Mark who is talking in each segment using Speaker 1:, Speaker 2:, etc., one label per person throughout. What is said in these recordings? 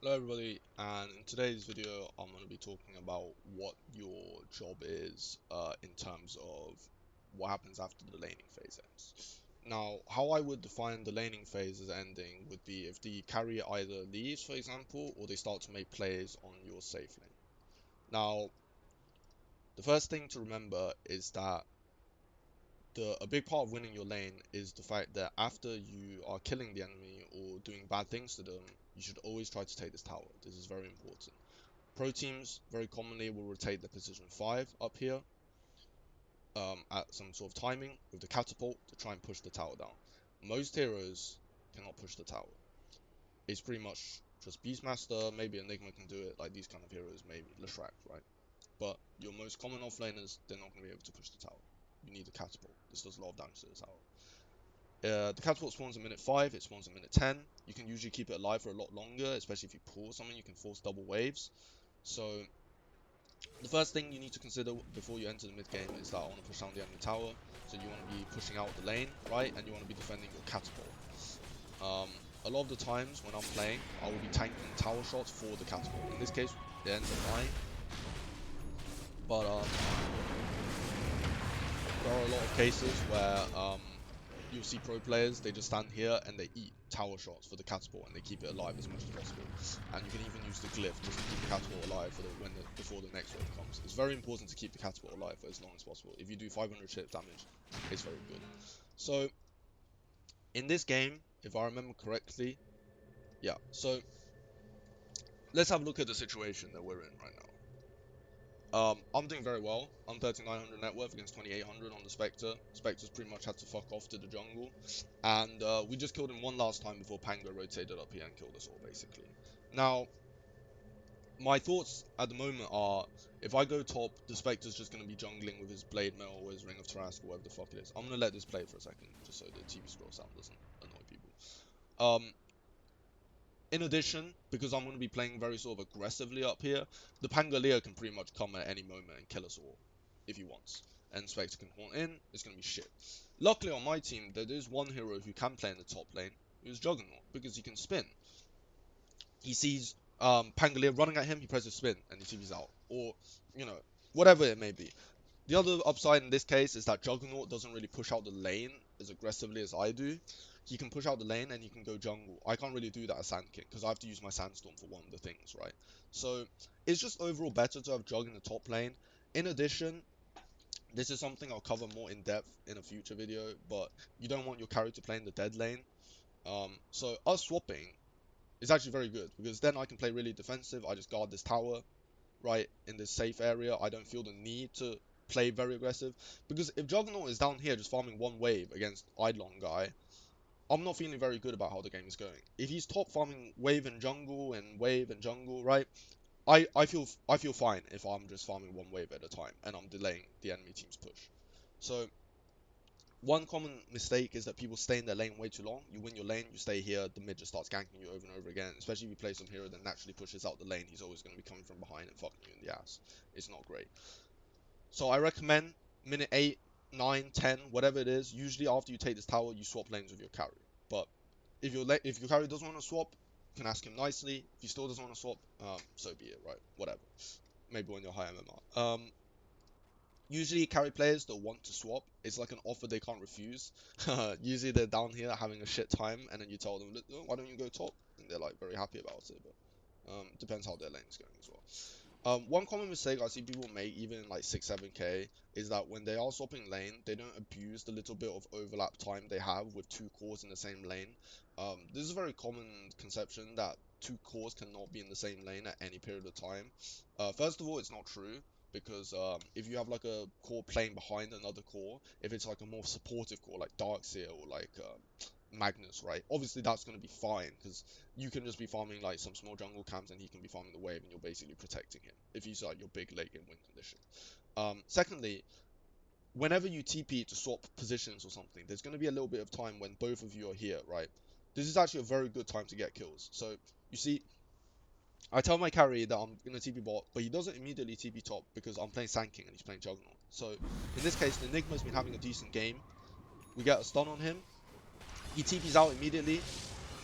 Speaker 1: Hello everybody, and in today's video I'm going to be talking about what your job is in terms of what happens after the laning phase ends. Now, how I would define the laning phase as ending would be if the carrier either leaves, for example, or they start to make plays on your safe lane. Now, the first thing to remember is that a big part of winning your lane is the fact that after you are killing the enemy or doing bad things to them, you should always try to take this tower. This is very important. Pro teams very commonly will rotate the position 5 up here at some sort of timing with the catapult to try and push the tower down. Most heroes cannot push the tower. It's pretty much just Beastmaster, maybe Enigma can do it, like these kind of heroes, maybe Leshrac, right? But your most common offlaners, they're not going to be able to push the tower. You need the catapult. This does a lot of damage to the tower. The catapult spawns in minute 5, it spawns in minute 10. You can usually keep it alive for a lot longer, especially if you pull something, you can force double waves. So the first thing you need to consider before you enter the mid game is that I want to push down the enemy tower. So you want to be pushing out the lane, right? And you want to be defending your catapult. A lot of the times when I'm playing, I will be tanking tower shots for the catapult. In this case, it ends up dying. But there are a lot of cases where you'll see pro players, they just stand here and they eat tower shots for the catapult and they keep it alive as much as possible. And you can even use the glyph just to keep the catapult alive for before the next wave comes. It's very important to keep the catapult alive for as long as possible. If you do 500 chip damage, it's very good. So in this game, if I remember correctly, yeah, so let's have a look at the situation that we're in right now. I'm doing very well. I'm 3900 net worth against 2800 on the Spectre. Spectre's pretty much had to fuck off to the jungle. And we just killed him one last time before Pango rotated up here and killed us all, basically. Now, my thoughts at the moment are, if I go top, the Spectre's just going to be jungling with his Blade Mail or his Ring of Tarrasque or whatever the fuck it is. I'm going to let this play for a second, just so the TV scroll sound doesn't annoy people. In addition, because I'm going to be playing very sort of aggressively up here, the Pangolier can pretty much come at any moment and kill us all, if he wants. And Spectre can haunt in, it's going to be shit. Luckily on my team, there is one hero who can play in the top lane, who's Juggernaut, because he can spin. He sees Pangolier running at him, he presses spin, and he TV's out. Or, you know, whatever it may be. The other upside in this case is that Juggernaut doesn't really push out the lane as aggressively as I do. He can push out the lane and he can go jungle. I can't really do that as Sand King because I have to use my Sandstorm for one of the things, right? So it's just overall better to have Jug in the top lane. In addition, this is something I'll cover more in depth in a future video, but you don't want your carry to play in the dead lane. So us swapping is actually very good because then I can play really defensive. I just guard this tower, right, in this safe area. I don't feel the need to play very aggressive, because if Juggernaut is down here just farming one wave against Eidolon guy, I'm not feeling very good about how the game is going. If he's top farming wave and jungle, right, I feel fine if I'm just farming one wave at a time and I'm delaying the enemy team's push. So one common mistake is that people stay in their lane way too long. You win your lane, you stay here, the mid just starts ganking you over and over again. Especially if you play some hero that naturally pushes out the lane, he's always going to be coming from behind and fucking you in the ass. It's not great. So I recommend minute 8, 9, 10, whatever it is, usually after you take this tower, you swap lanes with your carry. But if your carry doesn't want to swap, you can ask him nicely. If he still doesn't want to swap, so be it, right? Whatever. Maybe when you're high MMR. Usually carry players that want to swap, it's like an offer they can't refuse. Usually they're down here having a shit time, and then you tell them, "Look, why don't you go top?" And they're like very happy about it, but depends how their lane is going as well. One common mistake I see people make, even in like 6, 7k, is that when they are swapping lane, they don't abuse the little bit of overlap time they have with 2 cores in the same lane. This is a very common conception that 2 cores cannot be in the same lane at any period of time. First of all, it's not true, because if you have like a core playing behind another core, if it's like a more supportive core like Darkseer or like Magnus, right? Obviously that's going to be fine because you can just be farming like some small jungle camps and he can be farming the wave and you're basically protecting him if he's like your big late game win condition. Secondly, whenever you TP to swap positions or something, there's going to be a little bit of time when both of you are here, right? This is actually a very good time to get kills. So you see, I tell my carry that I'm going to TP bot, but he doesn't immediately TP top because I'm playing Sand King and he's playing Juggernaut. So in this case, the Enigma's been having a decent game. We get a stun on him. He TPs out immediately,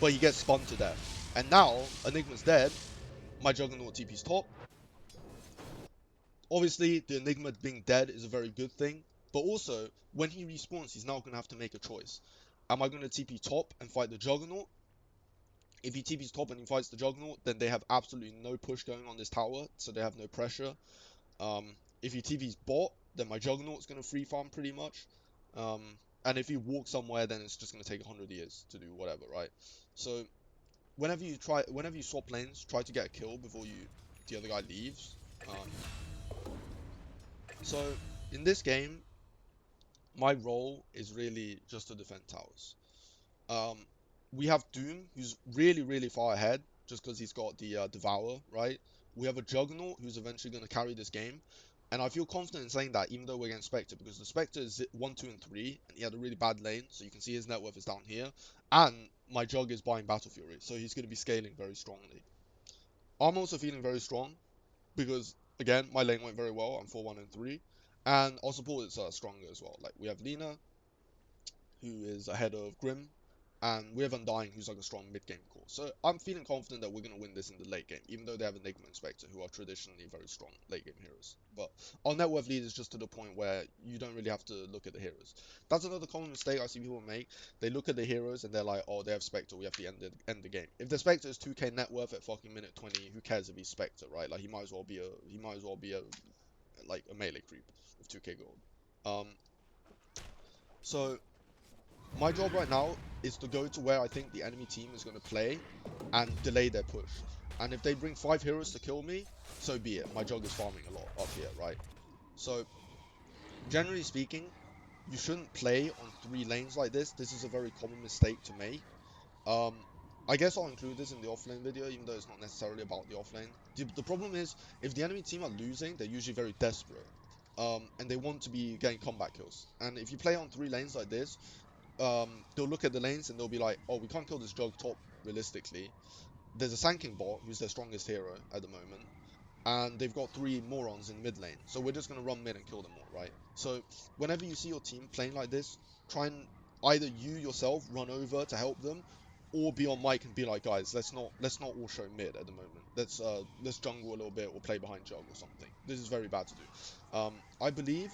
Speaker 1: but he gets spun to death. And now, Enigma's dead, my Juggernaut TP's top. Obviously, the Enigma being dead is a very good thing, but also, when he respawns, he's now going to have to make a choice. Am I going to TP top and fight the Juggernaut? If he TP's top and he fights the Juggernaut, then they have absolutely no push going on this tower, so they have no pressure. If he TP's bot, then my Juggernaut's going to free farm pretty much. And if he walks somewhere, then it's just going to take 100 years to do whatever, right? So, whenever you swap lanes, try to get a kill before the other guy leaves. So in this game, my role is really just to defend towers. We have Doom, who's really far ahead, just because he's got the Devour, right? We have a Juggernaut, who's eventually going to carry this game. And I feel confident in saying that, even though we're against Spectre, because the Spectre is 1, 2, and 3, and he had a really bad lane, so you can see his net worth is down here. And my Jug is buying Battle Fury, so he's going to be scaling very strongly. I'm also feeling very strong, because, again, my lane went very well. I'm 4, 1, and 3. And our support is stronger as well. Like, we have Lina, who is ahead of Grim, and we have Undying, who's like a strong mid-game core. So I'm feeling confident that we're going to win this in the late game, even though they have Enigma and Spectre, who are traditionally very strong late-game heroes. But our net worth lead is just to the point where you don't really have to look at the heroes. That's another common mistake I see people make. They look at the heroes and they're like, oh, they have Spectre, we have to end the game. If the Spectre is 2k net worth at fucking minute 20, who cares if he's Spectre, right? Like, he might as well be a melee creep with 2k gold. So my job right now is to go to where I think the enemy team is going to play and delay their push. And if they bring 5 heroes to kill me, so be it. My Jug is farming a lot up here, right? So, generally speaking, you shouldn't play on 3 lanes like this. This is a very common mistake to make. I guess I'll include this in the offlane video, even though it's not necessarily about the offlane. The problem is, if the enemy team are losing, they're usually very desperate. And they want to be getting combat kills. And if you play on 3 lanes like this, they'll look at the lanes and they'll be like, oh, we can't kill this Jug top realistically. There's a Sanking bot, who's their strongest hero at the moment, and they've got 3 morons in mid lane, so we're just going to run mid and kill them all, right? So whenever you see your team playing like this, try and either you yourself run over to help them, or be on mic and be like, guys, let's not all show mid at the moment. Let's jungle a little bit or play behind Jug or something. This is very bad to do. I believe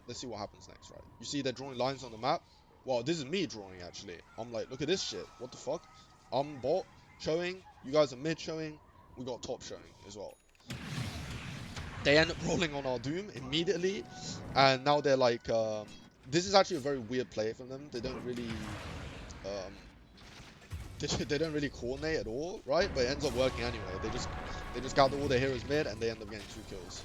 Speaker 1: let's see what happens next, right? You see they're drawing lines on the map. Well, this is me drawing, actually. I'm like, look at this shit. What the fuck? I'm bot showing. You guys are mid showing. We got top showing as well. They end up rolling on our Doom immediately. And now they're like, this is actually a very weird play from them. They don't really, they don't really coordinate at all, right? But it ends up working anyway. They just gather all their heroes mid and they end up getting 2 kills.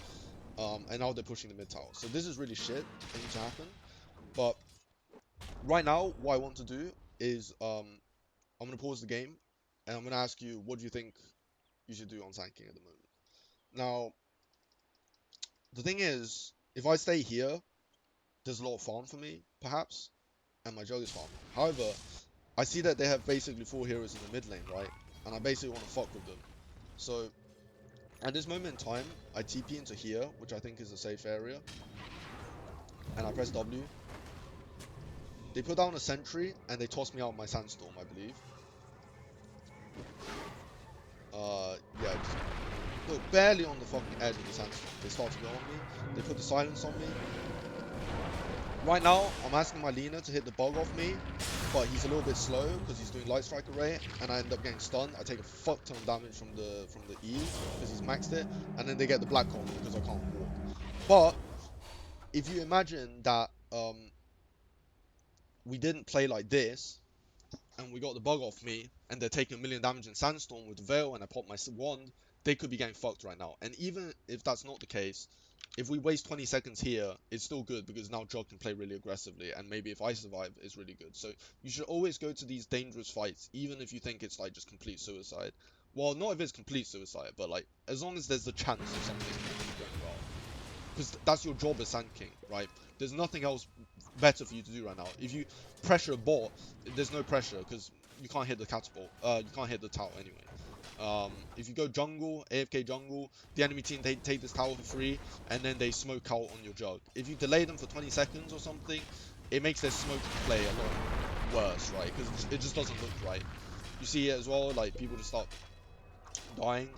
Speaker 1: And now they're pushing the mid tower. So this is really shit that needs to happen. But right now, what I want to do is I'm going to pause the game and I'm going to ask you, what do you think you should do on tanking at the moment? Now, the thing is, if I stay here, there's a lot of farm for me, perhaps, and my Jug is farming. However, I see that they have basically 4 heroes in the mid lane, right? And I basically want to fuck with them. So at this moment in time, I TP into here, which I think is a safe area. And I press W. They put down a sentry, and they toss me out my sandstorm, I believe. Yeah, look, barely on the fucking edge of the sandstorm. They start to go on me. They put the silence on me. Right now, I'm asking my Lina to hit the bug off me, but he's a little bit slow because he's doing light strike array, and I end up getting stunned. I take a fuck ton of damage from the E because he's maxed it, and then they get the black combo because I can't walk. But if you imagine that we didn't play like this, and we got the bug off me, and they're taking 1,000,000 damage in Sandstorm with the Veil, and I pop my wand, they could be getting fucked right now. And even if that's not the case, if we waste 20 seconds here, it's still good, because now Jog can play really aggressively, and maybe if I survive, it's really good. So you should always go to these dangerous fights, even if you think it's like just complete suicide. Well, not if it's complete suicide, but like, as long as there's the chance of something going well. Because that's your job as Sand King, right? There's nothing else better for you to do right now. If you pressure a bot, there's no pressure, because you can't hit the catapult. You can't hit the tower anyway. If you go jungle, AFK jungle, the enemy team, they take this tower for free, and then they smoke out on your Jug. If you delay them for 20 seconds or something, it makes their smoke play a lot worse, right? Because it just doesn't look right. You see it as well, like people just start dying.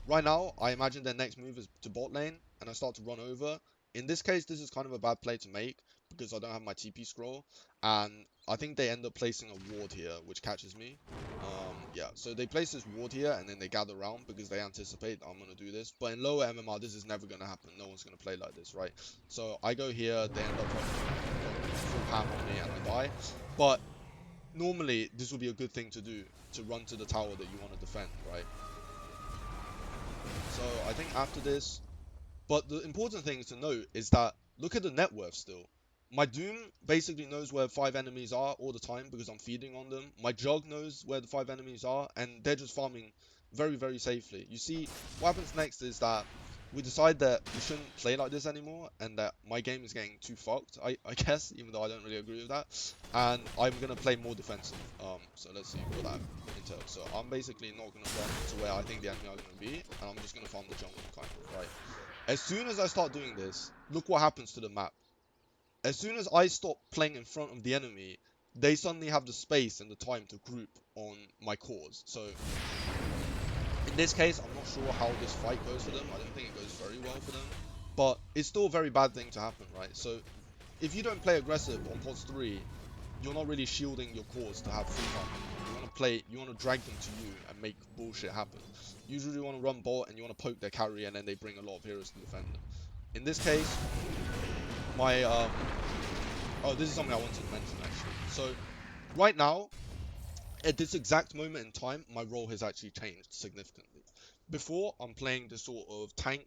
Speaker 1: Right now, I imagine their next move is to bot lane, and I start to run over. In this case, this is kind of a bad play to make, because I don't have my TP scroll, and I think they end up placing a ward here, which catches me. Yeah, so they place this ward here, and then they gather around, because they anticipate I'm going to do this. But in lower MMR, this is never going to happen. No one's going to play like this, right? So I go here, they end up going full pam on me, and I die. But normally, this would be a good thing to do, to run to the tower that you want to defend, right? So I think after this, but the important thing to note is that look at the net worth still. My Doom basically knows where 5 enemies are all the time because I'm feeding on them. My Jug knows where the 5 enemies are, and they're just farming very, very safely. You see, what happens next is that we decide that we shouldn't play like this anymore, and that my game is getting too fucked, I guess, even though I don't really agree with that. And I'm going to play more defensive. So let's see what that entails. So I'm basically not going to run to where I think the enemy are going to be, and I'm just going to farm the jungle, kind of, right? As soon as I start doing this, look what happens to the map. As soon as I stop playing in front of the enemy, they suddenly have the space and the time to group on my cause. So in this case, I'm not sure how this fight goes for them. I don't think it goes very well for them. But it's still a very bad thing to happen, right? So if you don't play aggressive on pos 3, you're not really shielding your cause to have free farm. You want to drag them to you and make bullshit happen. Usually you want to run bot and you want to poke their carry, and then they bring a lot of heroes to defend them. In this case, my oh, this is something I wanted to mention actually. So right now, at this exact moment in time, my role has actually changed significantly. Before, I'm playing this sort of tank,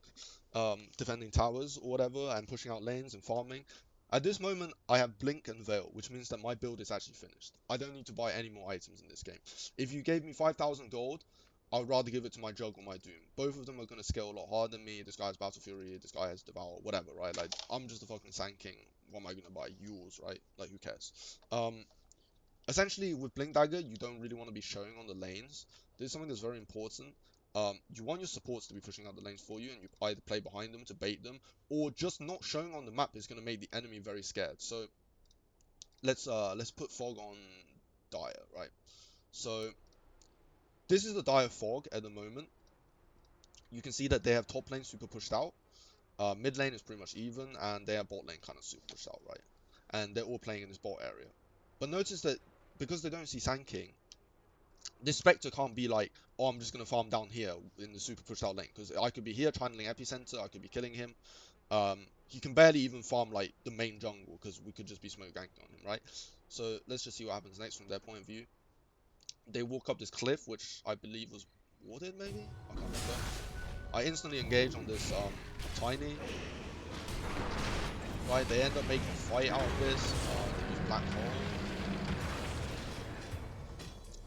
Speaker 1: defending towers or whatever, and pushing out lanes and farming. At this moment, I have Blink and Veil, which means that my build is actually finished. I don't need to buy any more items in this game. If you gave me 5,000 gold, I would rather give it to my Jug or my Doom. Both of them are going to scale a lot harder than me. This guy has Battle Fury, this guy has Devour, whatever, right? Like, I'm just a fucking Sand King. What am I going to buy? Yours, right? Like, who cares? Essentially, with Blink Dagger, you don't really want to be showing on the lanes. This is something that's very important. You want your supports to be pushing out the lanes for you, and you either play behind them to bait them, or just not showing on the map is going to make the enemy very scared. So let's put Fog on Dire, right? So this is the Dire Fog at the moment. You can see that they have top lane super pushed out. Mid lane is pretty much even, and they have bot lane kind of super pushed out, right? And they're all playing in this bot area. But notice that because they don't see Sand King, this Spectre can't be like, oh, I'm just going to farm down here in the super pushed out lane. Because I could be here channeling Epicenter, I could be killing him. He can barely even farm like the main jungle because we could just be smoke ganked on him, right? So let's just see what happens next from their point of view. They walk up this cliff, which I believe was warded maybe? I can't remember. I instantly engage on this Tiny. Right, they end up making a fight out of this. They use Black Hole.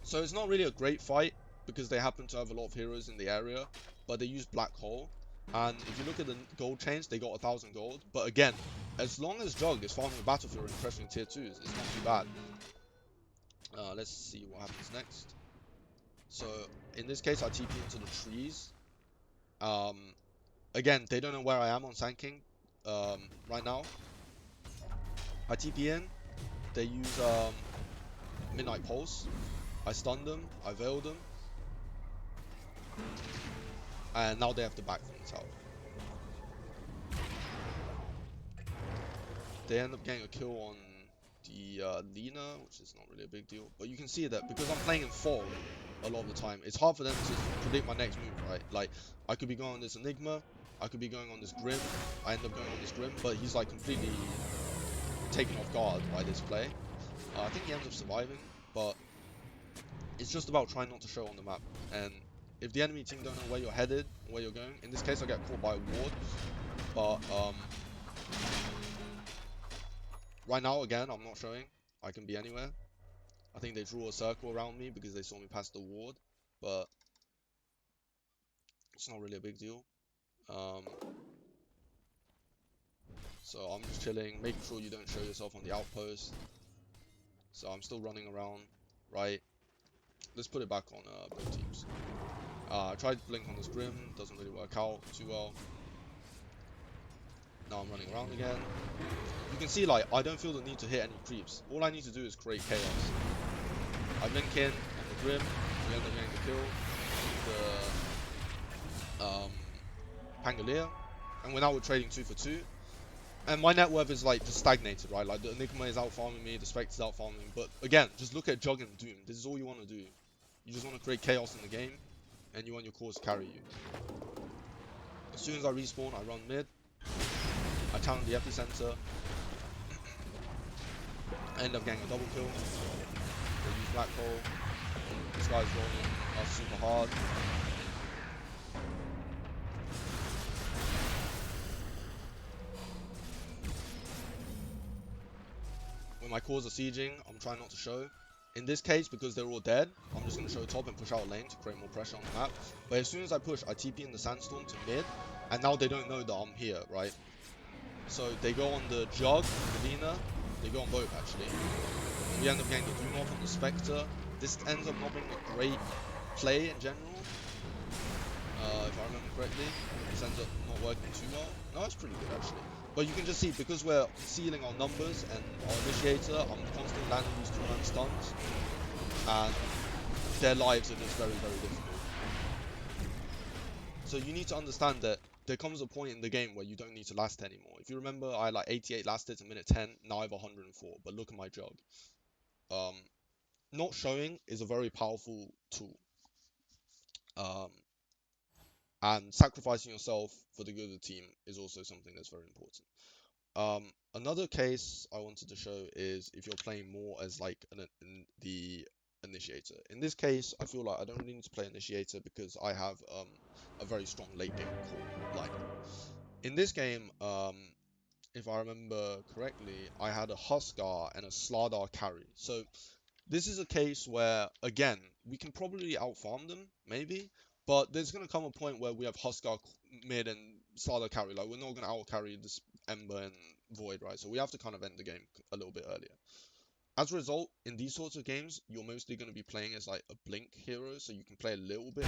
Speaker 1: So it's not really a great fight because they happen to have a lot of heroes in the area, but they use Black Hole. And if you look at the gold chains, they got 1,000 gold. But again, as long as Jug is farming a Battle Fury and pressuring tier 2s, it's not too bad. Let's see what happens next. So in this case, I TP into the trees. Again, they don't know where I am on Sand King right now. I TP in. They use Midnight Pulse. I stun them. I veil them. And now they have to back from the tower. They end up getting a kill on the Lina, which is not really a big deal. But you can see that because I'm playing in fog a lot of the time, it's hard for them to predict my next move, right? Like, I could be going on this Enigma, I could be going on this Grim, I end up going on this Grim, but he's like completely taken off guard by this play. I think he ends up surviving, but it's just about trying not to show on the map. And if the enemy team don't know where you're headed, where you're going, in this case I get caught by a ward, but right now, again, I'm not showing. I can be anywhere. I think they drew a circle around me because they saw me pass the ward, but it's not really a big deal. So I'm just chilling, making sure you don't show yourself on the outpost. So I'm still running around, right? Let's put it back on both teams. I tried to blink on this Grim, doesn't really work out too well. Now I'm running around again. You can see, like, I don't feel the need to hit any creeps. All I need to do is create chaos. I blink in, and the Grim. We end up getting the kill. The Pangolier. And now we're trading 2 for 2. And my net worth is like just stagnated, right? Like the Enigma is out farming me, the Spectre's out farming me. But again, just look at Jug and Doom. This is all you want to do. You just want to create chaos in the game, and you want your cores to carry you. As soon as I respawn, I run mid. I challenge the epicenter. I end up getting a double kill. They use Black Hole. This guy's rolling us super hard. When my cores are sieging, I'm trying not to show. In this case, because they're all dead, I'm just going to show top and push out lane to create more pressure on the map. But as soon as I push, I TP in the Sandstorm to mid, and now they don't know that I'm here, right? So they go on the Jug, the Lina, they go on both actually. We end up getting the Doom off on the Spectre. This ends up not being a great play in general. If I remember correctly, this ends up not working too well. No, it's pretty good actually. But you can just see, because we're sealing our numbers and our initiator, I'm constantly landing these 2-man stuns, and their lives are just very, very difficult. So you need to understand that there comes a point in the game where you don't need to last anymore. If you remember, I had like 88 last hits in minute 10, now I have 104, but look at my Jug. Not showing is a very powerful tool. And sacrificing yourself for the good of the team is also something that's very important. Another case I wanted to show is if you're playing more as like the initiator. In this case, I feel like I don't really need to play initiator because I have a very strong late game core lineup. In this game, if I remember correctly, I had a Huskar and a Slardar carry. So this is a case where, again, we can probably outfarm them, maybe, but there's going to come a point where we have Huskar mid and Slardar carry. Like, we're not going to out-carry this Ember and Void, right? So we have to kind of end the game a little bit earlier. As a result, in these sorts of games, you're mostly going to be playing as, like, a Blink hero, so you can play a little bit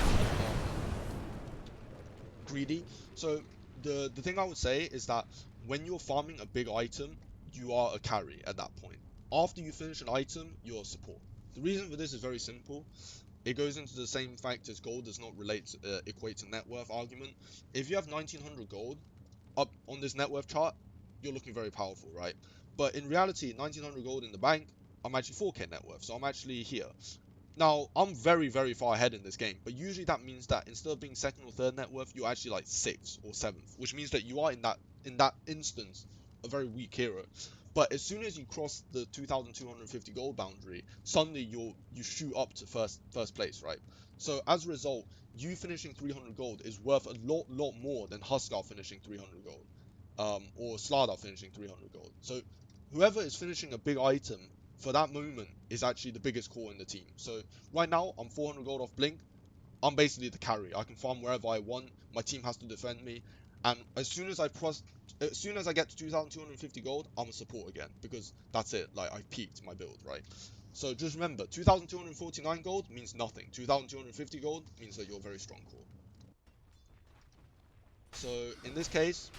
Speaker 1: greedy. So the thing I would say is that when you're farming a big item, you are a carry at that point. After you finish an item, you're a support. The reason for this is very simple. It goes into the same fact as gold does not equate to net worth argument. If you have 1900 gold up on this net worth chart, you're looking very powerful, right? But in reality, 1900 gold in the bank, I'm actually 4k net worth, so I'm actually here. Now, I'm very, very far ahead in this game, but usually that means that instead of being second or third net worth, you're actually like 6th or 7th, which means that you are in that instance a very weak hero. But as soon as you cross the 2,250 gold boundary, suddenly you shoot up to first place, right? So as a result, you finishing 300 gold is worth a lot more than Huskar finishing 300 gold, or Slardar finishing 300 gold. So whoever is finishing a big item for that moment is actually the biggest core in the team. So right now, I'm 400 gold off Blink. I'm basically the carry. I can farm wherever I want. My team has to defend me. And as soon as I get to 2,250 gold, I'm a support again. Because that's it. Like, I've peaked my build, right? So just remember, 2,249 gold means nothing. 2,250 gold means that you're a very strong core. So in this case,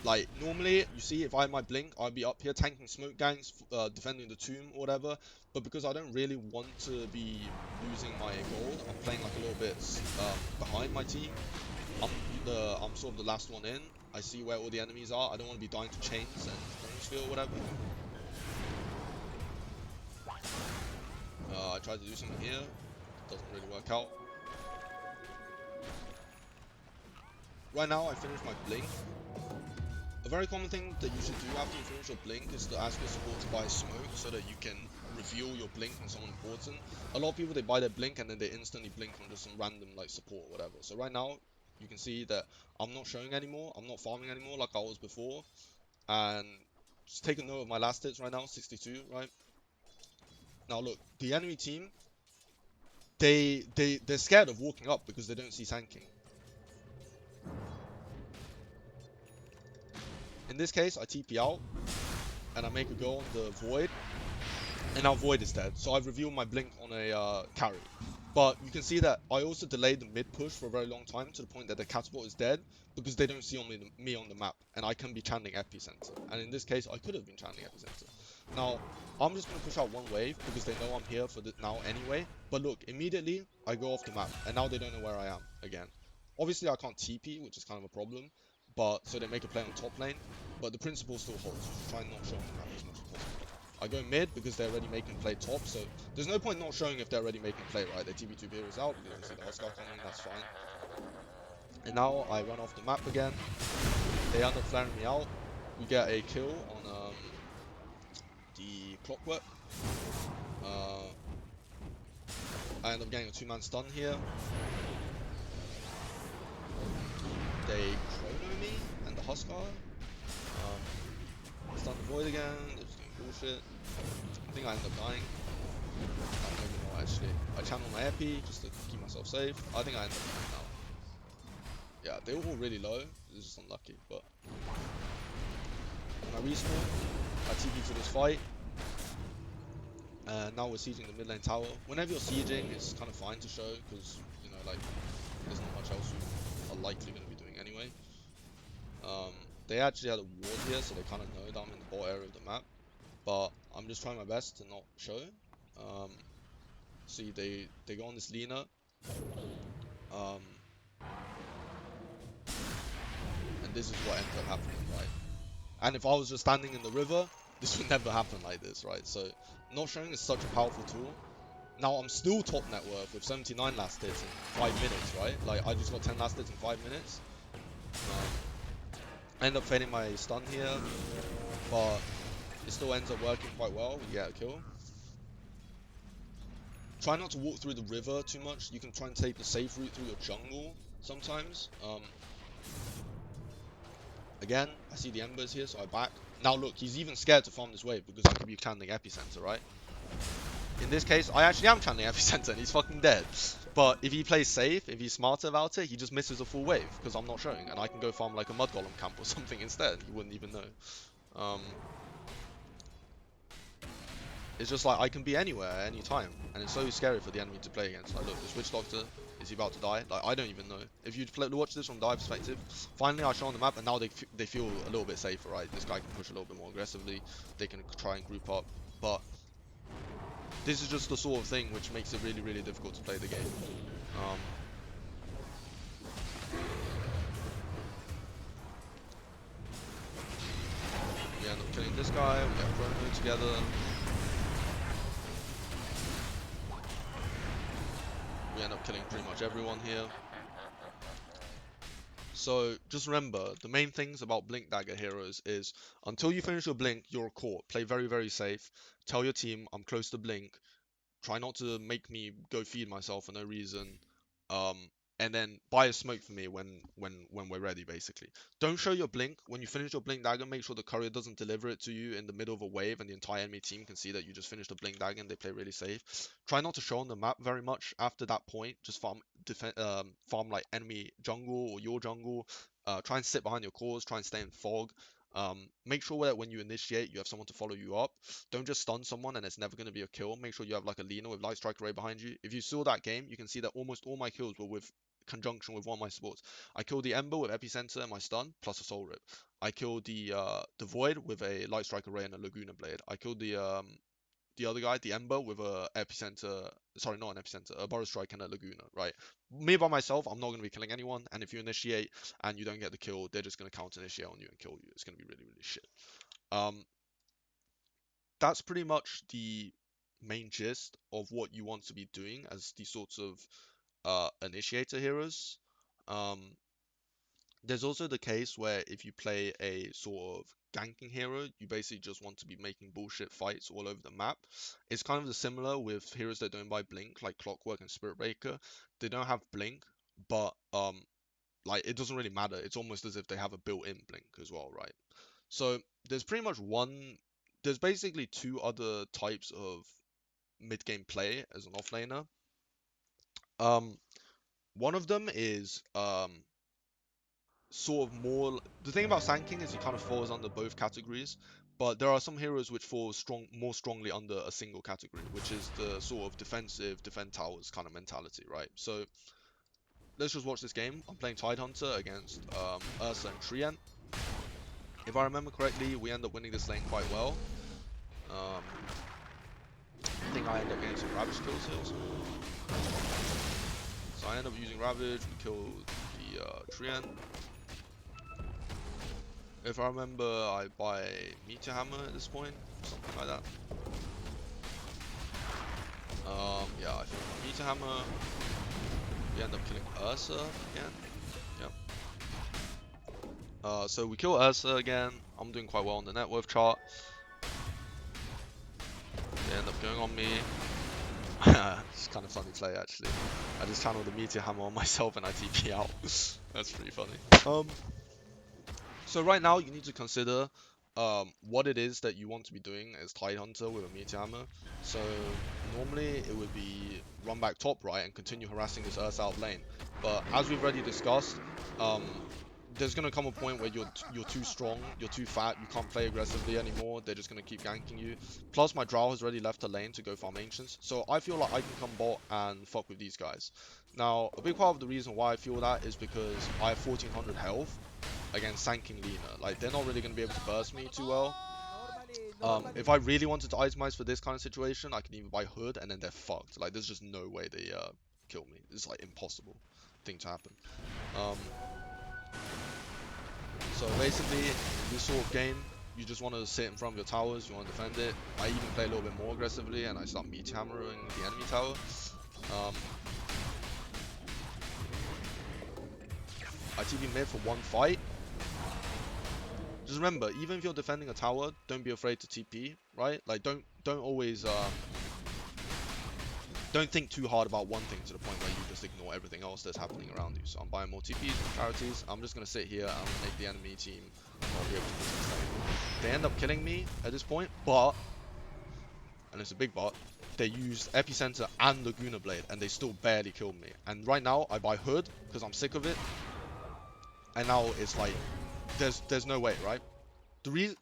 Speaker 1: like, normally, you see, if I had my Blink, I'd be up here tanking smoke gangs, defending the tomb or whatever. But because I don't really want to be losing my gold, I'm playing like a little bit behind my team. I'm sort of the last one in. I see where all the enemies are. I don't want to be dying to chains and Chronosphere or whatever. I tried to do something here. Doesn't really work out. Right now, I finished my Blink. A very common thing that you should do after you finish your Blink is to ask your support to buy smoke so that you can reveal your Blink on someone important. A lot of people, they buy their Blink and then they instantly blink on just some random like support or whatever. So right now, you can see that I'm not showing anymore. I'm not farming anymore like I was before. And just take a note of my last hits right now, 62, right? Now look, the enemy team, they're scared of walking up because they don't see tanking. In this case, I TP out, and I make a go on the Void, and now Void is dead. So I've revealed my Blink on a carry. But you can see that I also delayed the mid push for a very long time to the point that the catapult is dead because they don't see me on the map, and I can be channeling Epicenter. And in this case, I could have been channeling Epicenter. Now, I'm just going to push out one wave because they know I'm here for now anyway. But look, immediately I go off the map and now they don't know where I am again. Obviously I can't TP, which is kind of a problem. But so they make a play on top lane. But the principle still holds. Just try and not show on the map as much as possible. I go mid because they're already making play top. So there's no point not showing if they're already making play, right? They TP2 heroes out because you see the Huskar coming, that's fine. And now I run off the map again. They end up flaring me out. We get a kill on the Clockwork. I end up getting a 2-man stun here. They chrono me and the Huskar. Stun the Void again. They're just doing bullshit. I think I end up dying. I don't even know actually. I channel my epi just to keep myself safe. I think I end up dying now. Yeah, they were all really low. It's just unlucky, but when I respawn, I TP to this fight. And now we're sieging the mid lane tower. Whenever you're sieging, it's kind of fine to show because, you know, like, there's not much else you are likely going to be doing anyway. They actually had a ward here, so they kind of know that I'm in the bot area of the map. But I'm just trying my best to not show. See, they go on this Lina. And this is what ends up happening, right? And if I was just standing in the river, this would never happen like this, right? So, not showing is such a powerful tool. Now, I'm still top net worth with 79 last hits in 5 minutes, right? Like, I just got 10 last hits in 5 minutes. I end up failing my stun here, but it still ends up working quite well. We get a kill. Try not to walk through the river too much. You can try and take the safe route through your jungle sometimes. Again, I see the embers here, so I back. Now look, he's even scared to farm this wave because I could be channeling epicenter, right? In this case, I actually am channeling epicenter and he's fucking dead. But if he plays safe, if he's smarter about it, he just misses a full wave because I'm not showing, and I can go farm like a mud golem camp or something instead. He wouldn't even know. It's just like I can be anywhere at any time, and it's so scary for the enemy to play against. Like, look, this Witch Doctor, is he about to die? Like, I don't even know. If you watch this from dive perspective, finally I show on the map, and now they feel a little bit safer, right? This guy can push a little bit more aggressively. They can try and group up, but this is just the sort of thing which makes it really, really difficult to play the game. We end up killing this guy. We get Chrono together. We end up killing pretty much everyone here. So just remember, the main things about Blink Dagger heroes is until you finish your Blink, you're caught. Play very, very safe. Tell your team, I'm close to Blink. Try not to make me go feed myself for no reason. And then buy a smoke for me when we're ready, basically. Don't show your blink. When you finish your blink dagger, make sure the courier doesn't deliver it to you in the middle of a wave and the entire enemy team can see that you just finished a blink dagger and they play really safe. Try not to show on the map very much after that point. Just farm like enemy jungle or your jungle. Try and sit behind your cores. Try and stay in fog. Make sure that when you initiate, you have someone to follow you up. Don't just stun someone and it's never going to be a kill. Make sure you have like a Lina with Light Strike Array behind you. If you saw that game, you can see that almost all my kills were with conjunction with one of my supports. I killed the Ember with Epicenter and my stun, plus a Soul Rip. I killed the Void with a Light Strike Array and a Laguna Blade. I killed the other guy, the Ember, with a Epicenter, sorry, not an Epicenter, a Burrow Strike and a Laguna, right? Me by myself, I'm not going to be killing anyone, and if you initiate and you don't get the kill, they're just going to counter initiate on you and kill you. It's going to be really, really shit. That's pretty much the main gist of what you want to be doing as these sorts of initiator heroes. There's also the case where if you play a sort of ganking hero, you basically just want to be making bullshit fights all over the map. It's kind of the similar with heroes that don't buy Blink, like Clockwork and Spirit Breaker. They don't have Blink, but like it doesn't really matter. It's almost as if they have a built-in Blink as well, right? So there's pretty much there's basically two other types of mid-game play as an offlaner. One of them is sort of more. The thing about Sand King is he kind of falls under both categories, but there are some heroes which fall more strongly under a single category, which is the sort of defend towers kind of mentality, right? So let's just watch this game. I'm playing Tidehunter against Ursa and Treant. If I remember correctly, we end up winning this lane quite well. I think I end up getting some Ravage kills here or something. So I end up using Ravage, we kill the Trien. If I remember, I buy Meteor Hammer at this point, something like that. Yeah, I think Meteor Hammer. We end up killing Ursa again. Yep. So we kill Ursa again. I'm doing quite well on the net worth chart. They end up going on me. It's kind of funny play actually. I just channeled the Meteor Hammer on myself and I TP out. That's pretty funny. So right now you need to consider what it is that you want to be doing as Tidehunter with a Meteor Hammer. So normally it would be run back top right and continue harassing this Ursa out of lane. But as we've already discussed, there's gonna come a point where you're too strong, you're too fat, you can't play aggressively anymore. They're just gonna keep ganking you. Plus my Drow has already left the lane to go farm Ancients, so I feel like I can come bot and fuck with these guys. Now a big part of the reason why I feel that is because I have 1400 health against Sanking Lina. Like they're not really gonna be able to burst me too well. If I really wanted to itemize for this kind of situation, I can even buy Hood and then they're fucked. Like there's just no way they kill me. It's like impossible thing to happen. So basically, this sort of game, you just want to sit in front of your towers, you want to defend it. I even play a little bit more aggressively and I start Meteor Hammering the enemy tower. I TP mid for one fight. Just remember, even if you're defending a tower, don't be afraid to TP, right? Like don't always don't think too hard about one thing to the point where you just ignore everything else that's happening around you. So I'm buying more TPs, more charities. I'm just gonna sit here and make the enemy team not be able to push this lane. They end up killing me at this point, but, and it's a big but, they used Epicenter and Laguna Blade and they still barely killed me. And right now I buy Hood because I'm sick of it. And now it's like there's no way, right?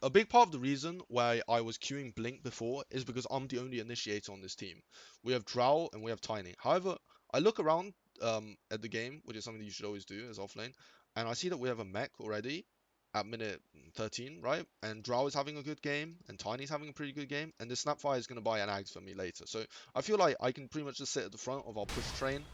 Speaker 1: A big part of the reason why I was queuing Blink before is because I'm the only initiator on this team. We have Drow and we have Tiny. However, I look around at the game, which is something you should always do as offlane, and I see that we have a mech already at minute 13, right? And Drow is having a good game, and Tiny's having a pretty good game, and the Snapfire is going to buy an Ags for me later. So I feel like I can pretty much just sit at the front of our push train,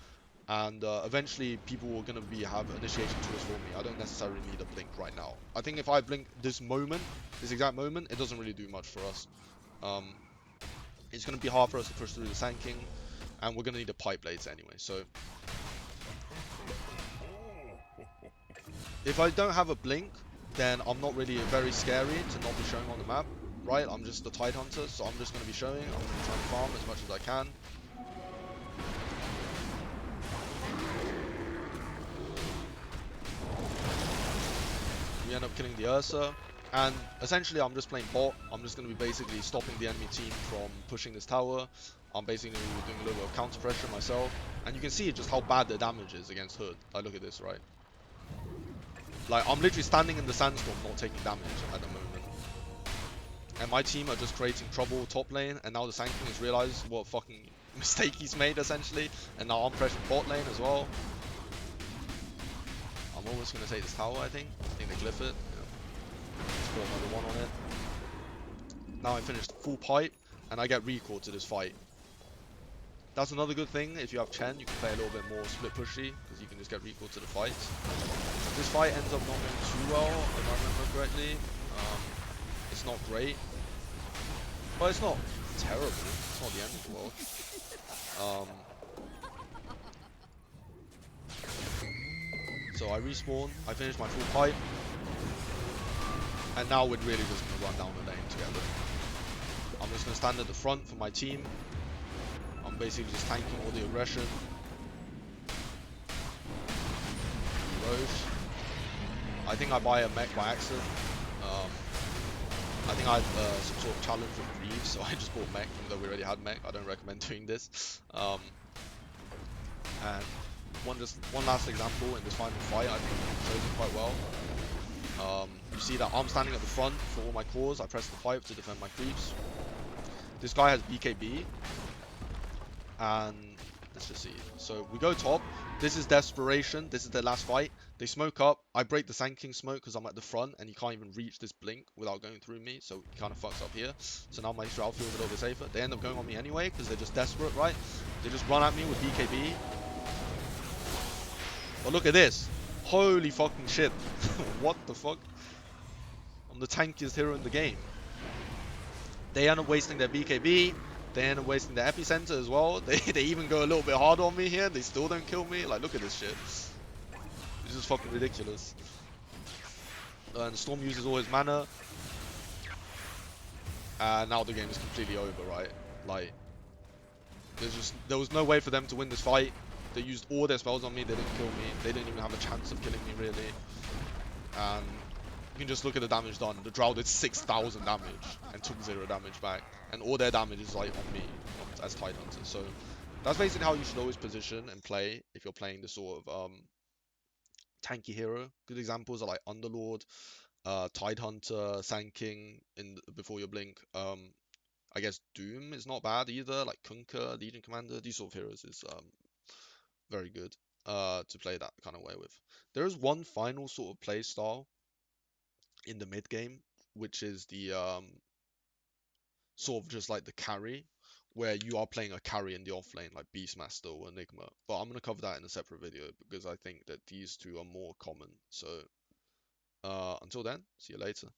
Speaker 1: and eventually people are going to have initiation tools for me. I don't necessarily need a blink right now. I think if I blink this exact moment, it doesn't really do much for us. It's going to be hard for us to push through the Sanking, and we're going to need a pipe blades anyway. So if I don't have a blink, then I'm not really very scary to not be showing on the map, right? I'm just the Tidehunter, so I'm just going to be showing. I'm going to try and farm as much as I can. We end up killing the Ursa, and essentially I'm just playing bot. I'm just going to be basically stopping the enemy team from pushing this tower. I'm basically doing a little bit of counter pressure myself, and you can see just how bad the damage is against Hood. Like look at this, right? Like I'm literally standing in the sandstorm not taking damage at the moment. And my team are just creating trouble top lane, and now the Sanking has realized what fucking mistake he's made essentially, and now I'm pressuring bot lane as well. I'm almost going to take this tower, I think they glyph it. Yeah. Let's put another one on it. Now I finished full pipe, and I get recall to this fight. That's another good thing. If you have Chen, you can play a little bit more split pushy, because you can just get recall to the fights. This fight ends up not going too well, if I remember correctly. It's not great, but it's not terrible. It's not the end of the world. So I respawn, I finish my full pipe, and now we're really just going to run down the lane together. I'm just going to stand at the front for my team. I'm basically just tanking all the aggression. Roche. I think I buy a mech by accident. I think I had some sort of challenge with Reeves, so I just bought mech, even though we already had mech. I don't recommend doing this. And one last example in this final fight, I think shows it quite well. You see that I'm standing at the front for all my cores. I press the pipe to defend my creeps. This guy has BKB, and let's just see. So we go top. This is desperation. This is the last fight. They smoke up. I break the Sand King smoke because I'm at the front and he can't even reach this blink without going through me. So he kind of fucks up here. So now my Shroud feels a little bit safer. They end up going on me anyway because they're just desperate, right? They just run at me with BKB. But look at this. Holy fucking shit. What the fuck? I'm the tankiest hero in the game. They end up wasting their BKB. They end up wasting their epicenter as well. They even go a little bit hard on me here. They still don't kill me. Like, look at this shit. This is fucking ridiculous. And Storm uses all his mana. And now the game is completely over, right? Like, there was no way for them to win this fight. They used all their spells on me. They didn't kill me. They didn't even have a chance of killing me, really. And you can just look at the damage done. The Drow did 6,000 damage and took 0 damage back. And all their damage is like on me as Tidehunter. So that's basically how you should always position and play if you're playing the sort of tanky hero. Good examples are like Underlord, Tidehunter, Sand King before your blink. I guess Doom is not bad either. Like Kunkka, Legion Commander, these sort of heroes is very good to play that kind of way with. There is one final sort of play style in the mid game, which is the sort of just like the carry, where you are playing a carry in the offlane, like Beastmaster or Enigma. But I'm gonna cover that in a separate video because I think that these two are more common. So until then, see you later.